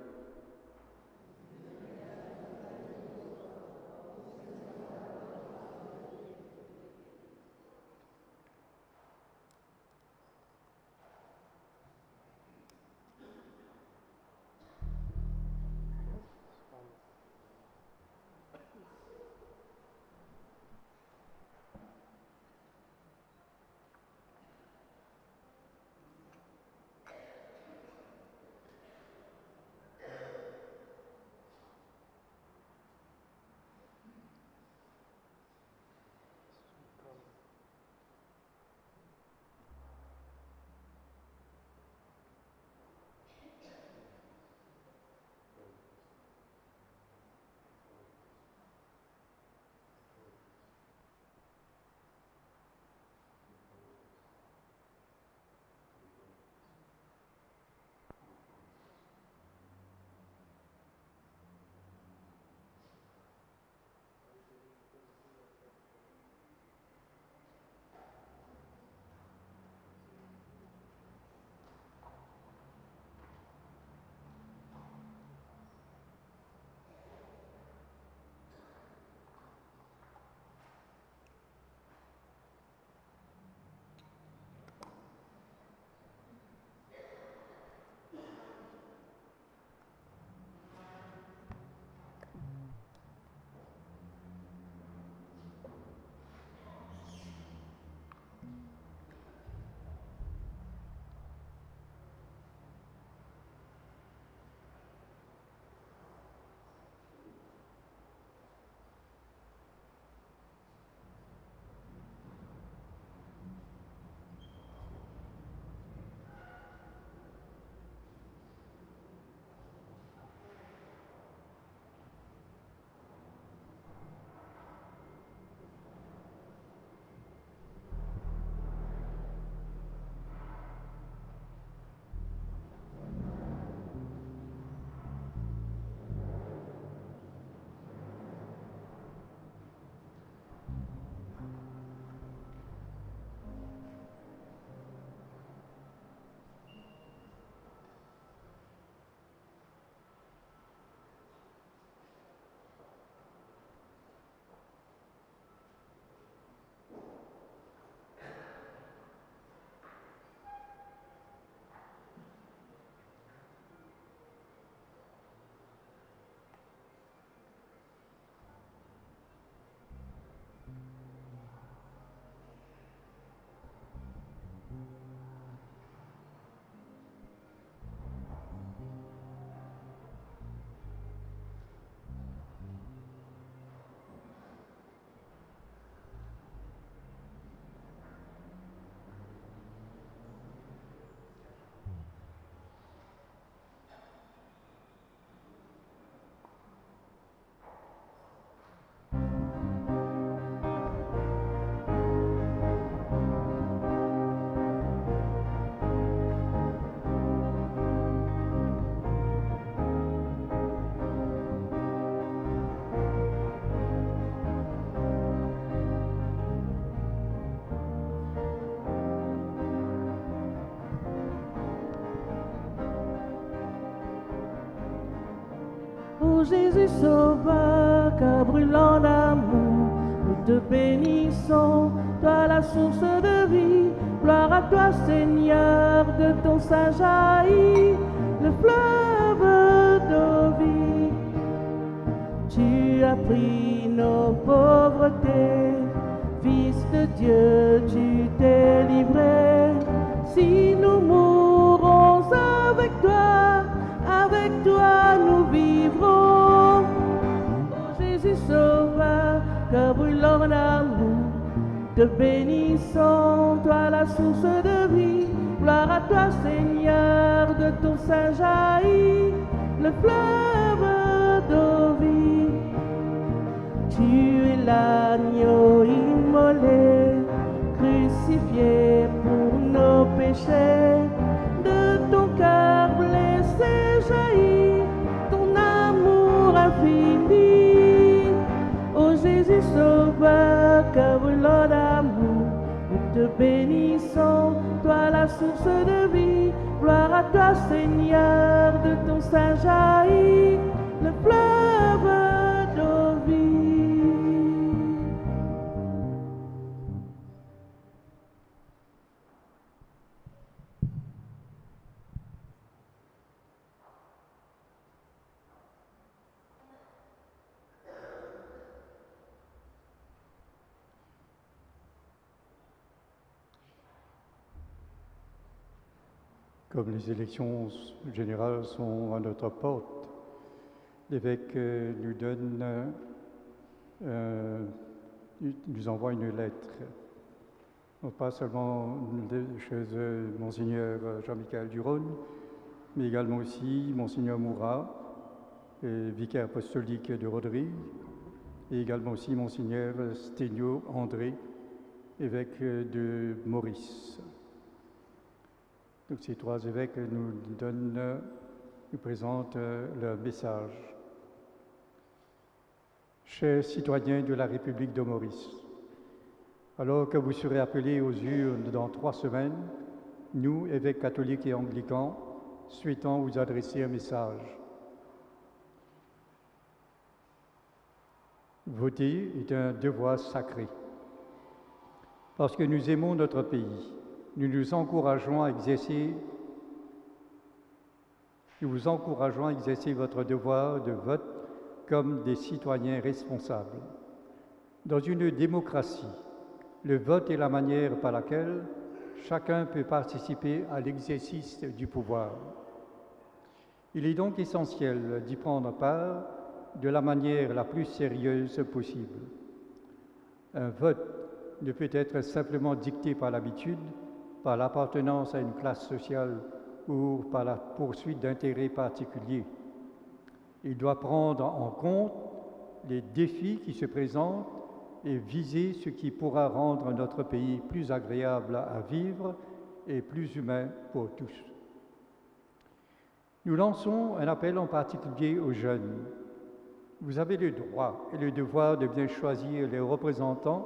Ô Jésus sauveur, cœur brûlant d'amour, nous te bénissons, toi la source de vie. Gloire à toi Seigneur, de ton sein jaillit le fleuve d'eau vive. Tu as pris nos pauvretés, Fils de Dieu, tu t'es livré. Si nous mourons avec toi nous vivrons. Ô Jésus sauveur, cœur brûlant d'amour, te bénissons, toi la source de vie. Gloire à toi Seigneur, de ton sein jaillit le fleuve d'eau vive. Tu es l'agneau immolé, crucifié pour nos péchés. De ton cœur blessé jaillit ton amour infini. Ô Jésus sauveur, cœur brûlant d'amour, Bénissons, toi la source de vie, gloire à toi Seigneur, de ton sein jaillit le fleuve d'eau vive. Comme les élections générales sont à notre porte, l'évêque nous envoie une lettre. Non pas seulement chez Monseigneur Jean-Michel Duron, mais également aussi Monseigneur Moura, vicaire apostolique de Rodrigue, et également aussi Monseigneur Sténio André, évêque de Maurice. Donc ces trois évêques nous présentent leur message. Chers citoyens de la République de Maurice, alors que vous serez appelés aux urnes dans 3 semaines, nous, évêques catholiques et anglicans, souhaitons vous adresser un message. Voter est un devoir sacré. Parce que nous aimons notre pays, nous vous encourageons à exercer votre devoir de vote comme des citoyens responsables. Dans une démocratie, le vote est la manière par laquelle chacun peut participer à l'exercice du pouvoir. Il est donc essentiel d'y prendre part de la manière la plus sérieuse possible. Un vote ne peut être simplement dicté par l'habitude, par l'appartenance à une classe sociale ou par la poursuite d'intérêts particuliers. Il doit prendre en compte les défis qui se présentent et viser ce qui pourra rendre notre pays plus agréable à vivre et plus humain pour tous. Nous lançons un appel en particulier aux jeunes. Vous avez le droit et le devoir de bien choisir les représentants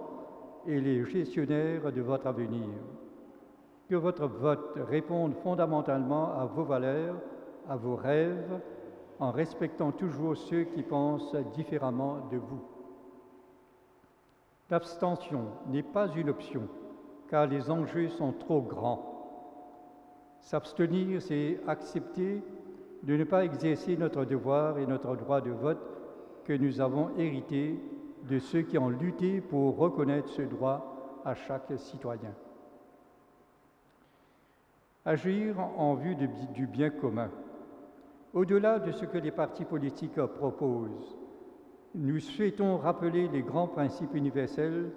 et les gestionnaires de votre avenir. Que votre vote réponde fondamentalement à vos valeurs, à vos rêves, en respectant toujours ceux qui pensent différemment de vous. L'abstention n'est pas une option, car les enjeux sont trop grands. S'abstenir, c'est accepter de ne pas exercer notre devoir et notre droit de vote que nous avons hérité de ceux qui ont lutté pour reconnaître ce droit à chaque citoyen. Agir en vue du bien commun. Au-delà de ce que les partis politiques proposent, nous souhaitons rappeler les grands principes universels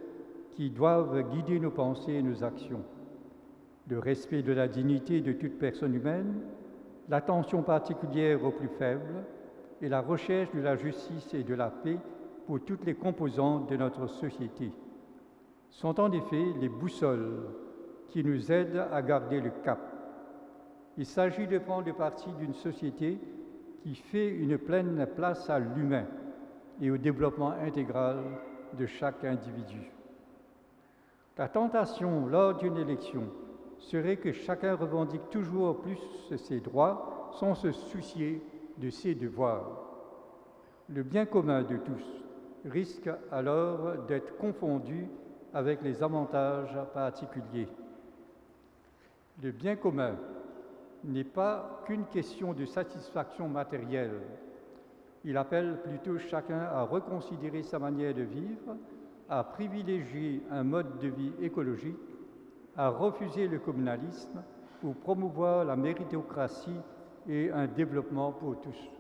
qui doivent guider nos pensées et nos actions. Le respect de la dignité de toute personne humaine, l'attention particulière aux plus faibles et la recherche de la justice et de la paix pour toutes les composantes de notre société sont en effet les boussoles qui nous aident à garder le cap. Il s'agit de prendre le parti d'une société qui fait une pleine place à l'humain et au développement intégral de chaque individu. La tentation lors d'une élection serait que chacun revendique toujours plus ses droits sans se soucier de ses devoirs. Le bien commun de tous risque alors d'être confondu avec les avantages particuliers. Le bien commun n'est pas qu'une question de satisfaction matérielle. Il appelle plutôt chacun à reconsidérer sa manière de vivre, à privilégier un mode de vie écologique, à refuser le communalisme pour promouvoir la méritocratie et un développement pour tous.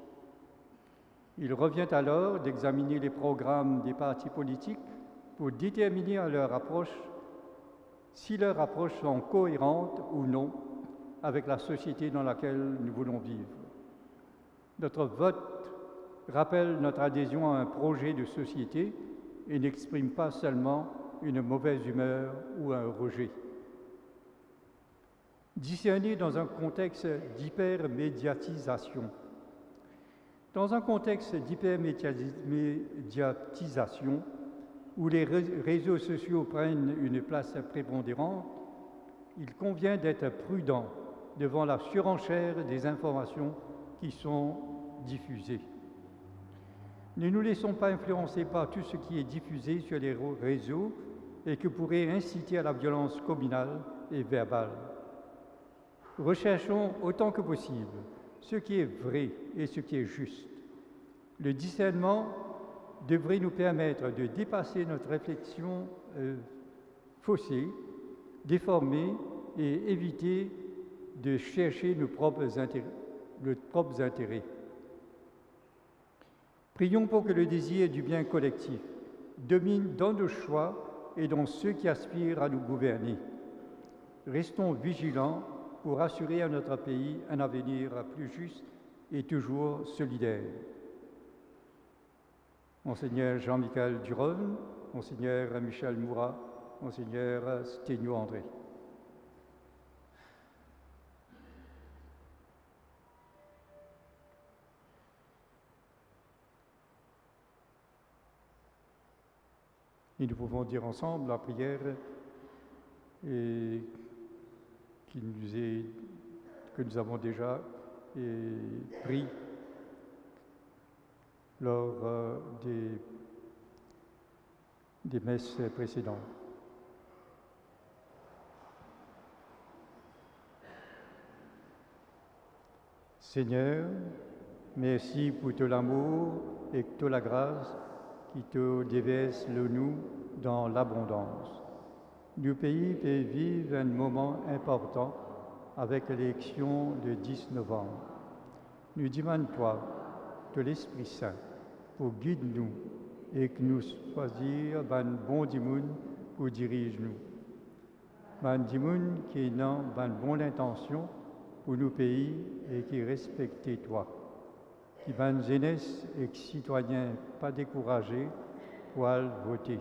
Il revient alors d'examiner les programmes des partis politiques pour déterminer si leurs approches sont cohérentes ou non avec la société dans laquelle nous voulons vivre. Notre vote rappelle notre adhésion à un projet de société et n'exprime pas seulement une mauvaise humeur ou un rejet. Discerner dans un contexte d'hypermédiatisation. Dans un contexte d'hypermédiatisation où les réseaux sociaux prennent une place prépondérante, il convient d'être prudent devant la surenchère des informations qui sont diffusées. Ne nous laissons pas influencer par tout ce qui est diffusé sur les réseaux et que pourrait inciter à la violence communale et verbale. Recherchons autant que possible ce qui est vrai et ce qui est juste. Le discernement devrait nous permettre de dépasser notre réflexion faussée, déformée et éviter de chercher nos propres intérêts. Prions pour que le désir du bien collectif domine dans nos choix et dans ceux qui aspirent à nous gouverner. Restons vigilants pour assurer à notre pays un avenir plus juste et toujours solidaire. Monseigneur Jean-Michel Duron, Monseigneur Michel Mourat, Monseigneur Sténio André. Et nous pouvons dire ensemble la prière que nous avons déjà pris lors des messes précédentes. Seigneur, merci pour tout l'amour et toute la grâce qui te déverse le nous dans l'abondance. Nos pays peuvent vivre un moment important avec l'élection le 10 novembre. Nous demandons-toi de l'Esprit Saint pour guider nous et que nous choisir un bon dimoun pour diriger nous. Un dimoun qui est dans une bonne intention pour nos pays et qui respecte toi. Qui van jeunesse et citoyens pas découragés pour aller voter.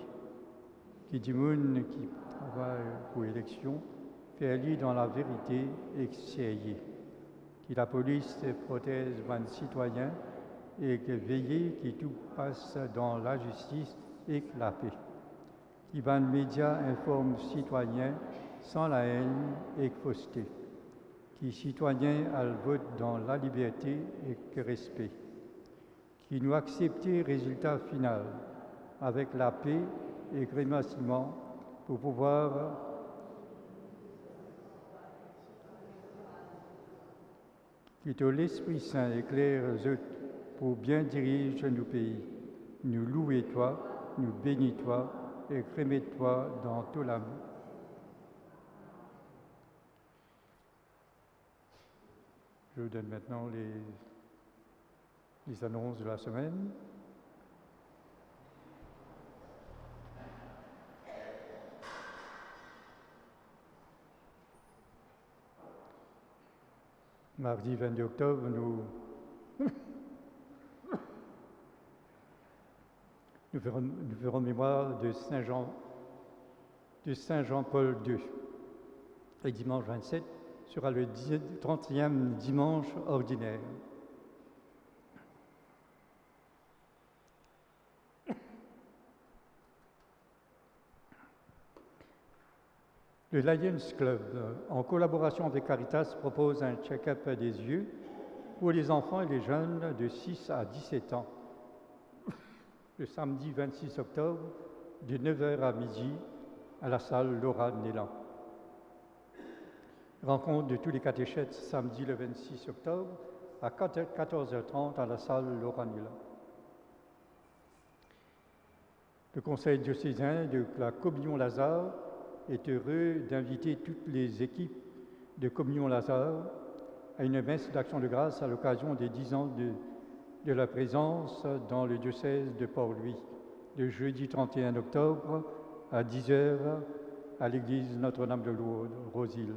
Qui dit moun qui travaille pour l'élection, fait aller dans la vérité et sérieux. Qui la police protège les citoyens et que veiller qui tout passe dans la justice et la paix. Qui van médias informe citoyens sans la haine et fausseté. Qui citoyens à le vote dans la liberté et le respect, qui nous accepter le résultat final avec la paix et le remerciement pour pouvoir que l'Esprit Saint éclaire eux pour bien diriger nos pays, nous louer toi, nous bénir toi et remettre toi dans tout l'amour. Je vous donne maintenant les annonces de la semaine. Mardi 22 octobre, nous ferons mémoire de Saint Jean-Paul II. Et dimanche 27 sera le 30e dimanche ordinaire. Le Lions Club, en collaboration avec Caritas, propose un check-up des yeux pour les enfants et les jeunes de 6 à 17 ans. Le samedi 26 octobre, de 9h à midi, à la salle Laura Nélan. Rencontre de tous les catéchètes samedi le 26 octobre à 14h30 à la salle Laura Nélan. Le Conseil diocésain de la Communion Lazare est heureux d'inviter toutes les équipes de Communion Lazare à une messe d'action de grâce à l'occasion des 10 ans de la présence dans le diocèse de Port-Louis, le jeudi 31 octobre à 10h à l'église Notre-Dame de Lourdes, Rosille.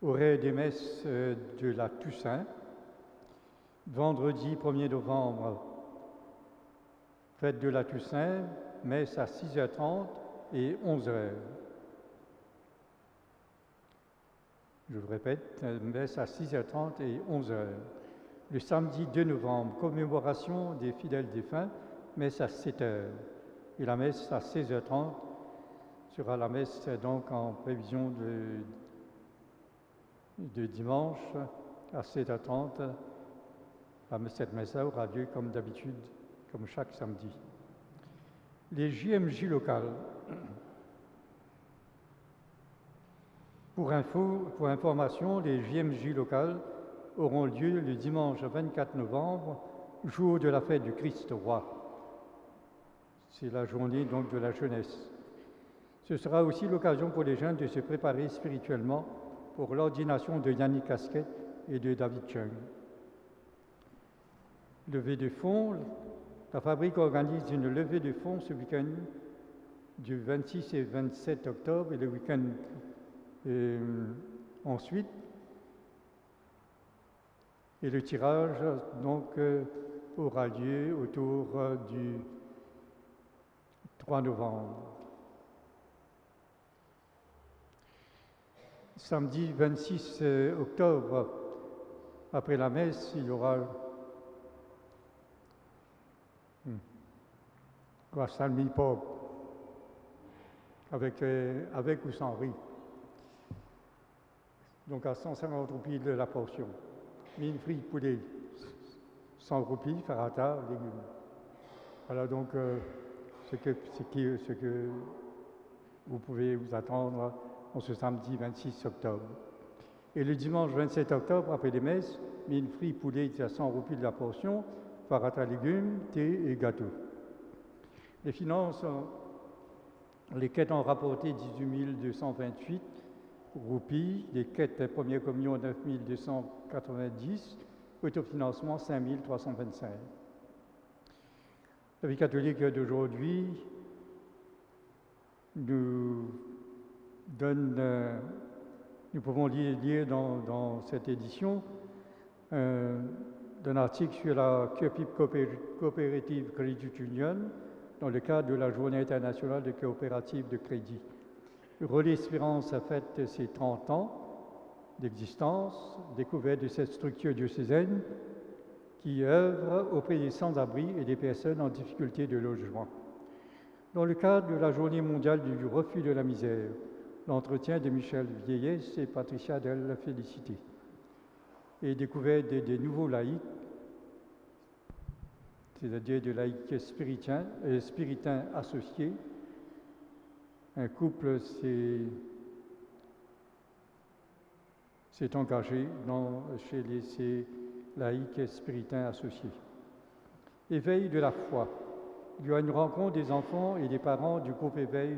Horaire des messes de la Toussaint, vendredi 1er novembre, fête de la Toussaint, messe à 6h30 et 11h. Je vous répète, messe à 6h30 et 11h. Le samedi 2 novembre, commémoration des fidèles défunts, messe à 7h. Et la messe à 16h30 sera la messe donc en prévision de dimanche à 7h30. Cette messe-là aura lieu comme d'habitude, comme chaque samedi. Les JMJ locales. Pour information, les JMJ locales auront lieu le dimanche 24 novembre, jour de la fête du Christ roi. C'est la journée donc de la jeunesse. Ce sera aussi l'occasion pour les jeunes de se préparer spirituellement pour l'ordination de Yannick Casquet et de David Chung. Levée de fonds, la fabrique organise une levée de fonds ce week-end du 26 et 27 octobre et le week-end ensuite. Et le tirage donc aura lieu autour du 3 novembre. Samedi 26 octobre, après la messe, il y aura Salmi Pop, avec ou sans riz. Donc à 150 roupies de la portion. Mine frite poulet, 100 roupies, farata, légumes. Voilà donc ce que vous pouvez vous attendre en ce samedi 26 octobre. Et le dimanche 27 octobre, après les messes, mine frite poulet à 100 roupies de la portion, farata, légumes, thé et gâteau. Les finances, les quêtes ont rapporté 18 228 roupies, les quêtes première communion 9 290, autofinancement 5 325. La vie catholique d'aujourd'hui nous pouvons lire dans cette édition d'un article sur la CUPIP Cooperative Credit Union dans le cadre de la Journée internationale de coopérative de crédit. Relais Espérance a fête ses 30 ans d'existence, découverte de cette structure diocésaine qui œuvre auprès des sans-abri et des personnes en difficulté de logement. Dans le cadre de la Journée mondiale du refus de la misère, l'entretien de Michel Vieillès et Patricia Del Félicité, et découverte des nouveaux laïcs, c'est-à-dire des laïcs spiritains associés. Un couple s'est engagé chez ces laïcs spiritains associés. Éveil de la foi. Il y aura une rencontre des enfants et des parents du groupe Éveil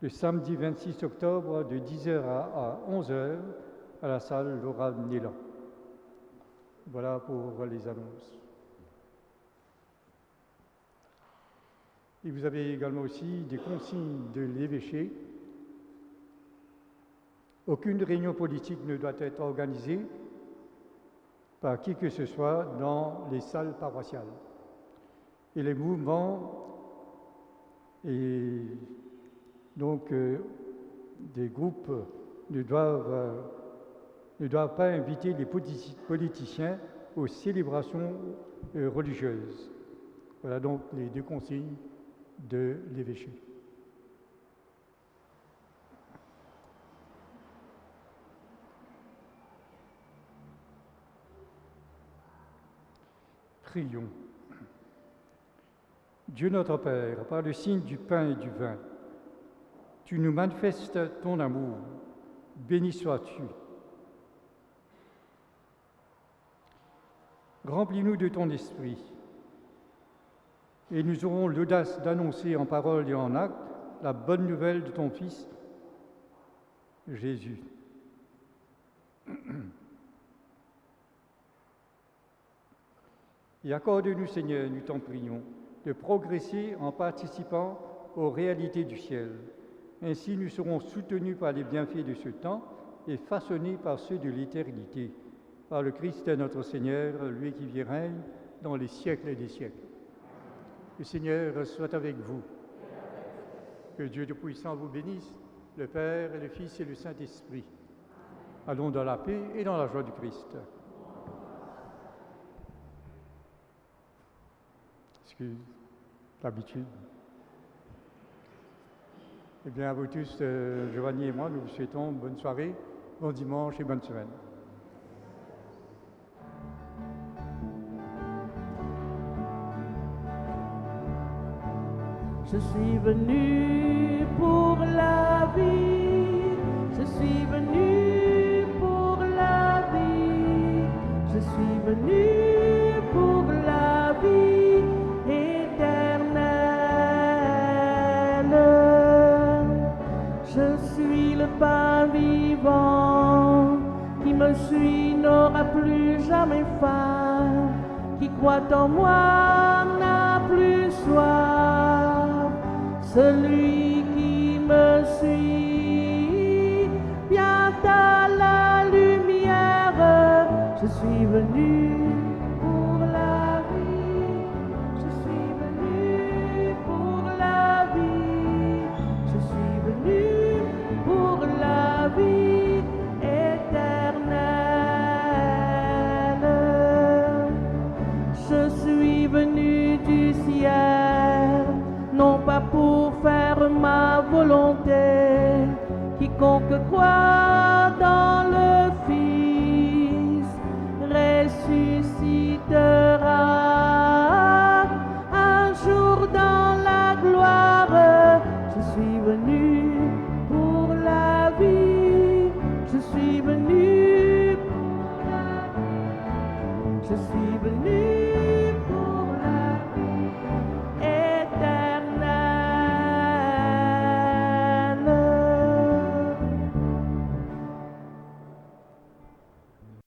le samedi 26 octobre de 10h à 11h à la salle Laura Nélan. Voilà pour les annonces. Et vous avez également aussi des consignes de l'évêché. Aucune réunion politique ne doit être organisée par qui que ce soit dans les salles paroissiales. Et les mouvements et donc des groupes ne doivent pas inviter les politiciens aux célébrations religieuses. Voilà donc les deux consignes de l'évêché. Prions. Dieu notre Père, par le signe du pain et du vin, tu nous manifestes ton amour. Béni sois-tu. Remplis-nous de ton esprit, et nous aurons l'audace d'annoncer en parole et en acte la bonne nouvelle de ton Fils, Jésus. Et accorde-nous, Seigneur, nous t'en prions, de progresser en participant aux réalités du ciel. Ainsi, nous serons soutenus par les bienfaits de ce temps et façonnés par ceux de l'éternité, par le Christ notre Seigneur, lui qui vit et règne dans les siècles des siècles. Le Seigneur soit avec vous. Que Dieu Tout-Puissant vous bénisse, le Père, et le Fils et le Saint-Esprit. Allons dans la paix et dans la joie du Christ. Excuse l'habitude. Eh bien, à vous tous, Giovanni et moi, nous vous souhaitons bonne soirée, bon dimanche et bonne semaine. Je suis venu pour la vie, je suis venu pour la vie, je suis venu pour la vie éternelle. Je suis le pain vivant, qui me suit n'aura plus jamais faim, qui croit en moi n'a plus soif. Celui qui me suit vient à la lumière. Je suis venu pour la vie, je suis venu pour la vie, je suis venu pour la vie éternelle. Je suis venu du ciel, non pas pour faire ma volonté. Quiconque croit dans le Fils ressuscitera un jour dans la gloire. Je suis venu pour la vie, je suis venu pour la vie, je suis venu